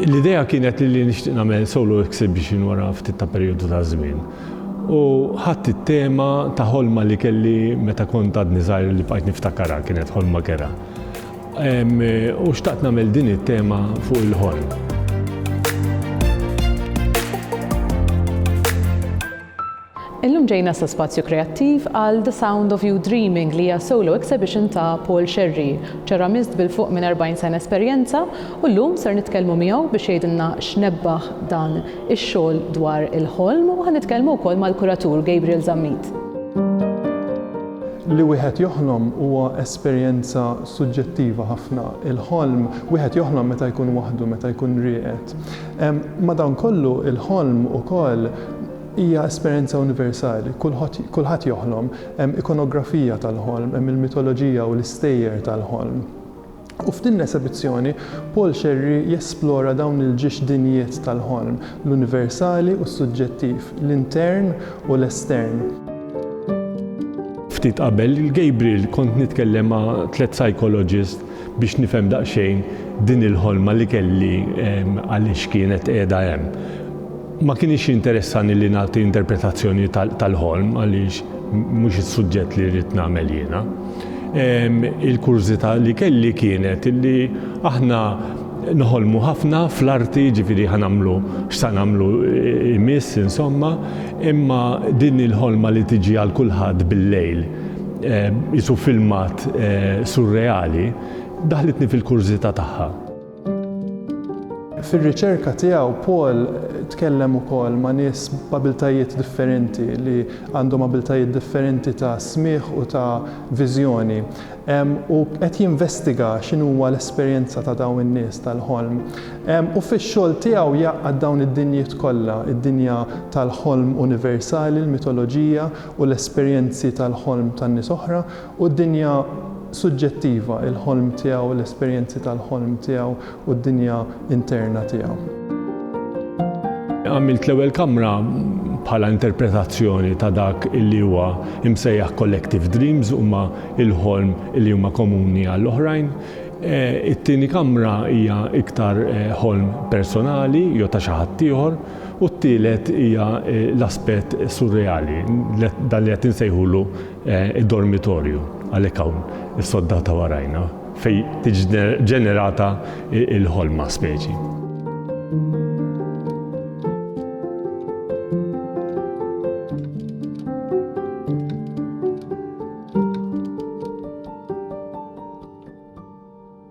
L-idea kienet li nixtieq nagħmel solo exhibition wara ftit ta' perjodu ta' żmien. U ħadd it-tema ta' ħolma li kelli meta kont għadni żgħir li bqajt niftakarha kienet ħolma kera. U xtaqt nagħmel din it-tema fuq il-ħolm. Illum ġejna sa spazju kreattiv għal The Sound of You Dreaming li hija solo exhibition ta' Paul Scerri, ċeramist bil-fuq minn 40 sena esperjenza, u llum ser nitkellmu miegħu biex jgħidilna x'nebbaħ dan ix-xogħol dwar il-ħolm u ħanitkellmu wkoll mal-kuratur Gabriel Zammit. Li wieħed joħlom huwa esperjenza suġġettiva ħafna. Il-ħolm wieħed joħlom meta jkun waħdu, meta jkun rieqed. Madankollu il-ħolm ukoll hija esperjenza universali, kulħadd joħlom, hemm ikonografija tal-ħolm, hemm il-mitoloġija u l-istejjer tal-ħolm. U f'din l-esibizzjoni, Paul Scerri jesplora dawn il-ġiex dinjiet tal-ħolm, l-universali u s-suġġettiv, l-intern u l-estern. Ftit qabel il-Gabriel kont nitkellem ma' 3 psychologists biex nifhem daqsxejn din il-ħolma li kelli għaliex kienet qiegħda hemm. Ma kienx interessani li nagħti interpretazzjoni tal-ħolm għaliex mhux is-suġġett li rrid nagħmel jiena. Il-kurżità li kelli kienet illi aħna noħolmu ħafna fl-arti, ġifieri ħanamlu x'sa nagħmlu imiss insomma, imma din il-ħolma li tiġi għal kulħadd bil-lejl isu filmat surreali daħlitni fil-kurżità tagħha. Fir-riċerka tiegħu Paul tkellem ukoll ma' nies b'abiltajiet differenti li għandhom abiltajiet differenti ta' smigħ u ta' viżjoni. U qed jinvestiga x'inhu huwa l-esperjenza ta' dawn in-nies tal-ħolm. U fix-xogħol tiegħu jgħaqqad dawn id-dinjiet kollha, id-dinja tal-ħolm universali, l-mitoloġija u l-esperjenzi tal-ħolm tan-nies oħra u d-dinja suġġettiva, il-ħolm tiegħu, l-esperjenzi tal-ħolm tiegħu u d-dinja interna tiegħu. Għamilt l-ewwel kamra bħala interpretazzjoni ta' dak illi huwa imsejjaħ collective dreams huma il-ħolm illi huma komuni għall-oħrajn. It-tieni kamra hija iktar ħolm personali jew ta' xi ħadd ieħor u t-tielet hija l-aspett surreali, dan li qed insejħulu id-dormitorju għalhekk hawn is-soddata warajna fejn tiġi ġenerata il-ħolma speċi.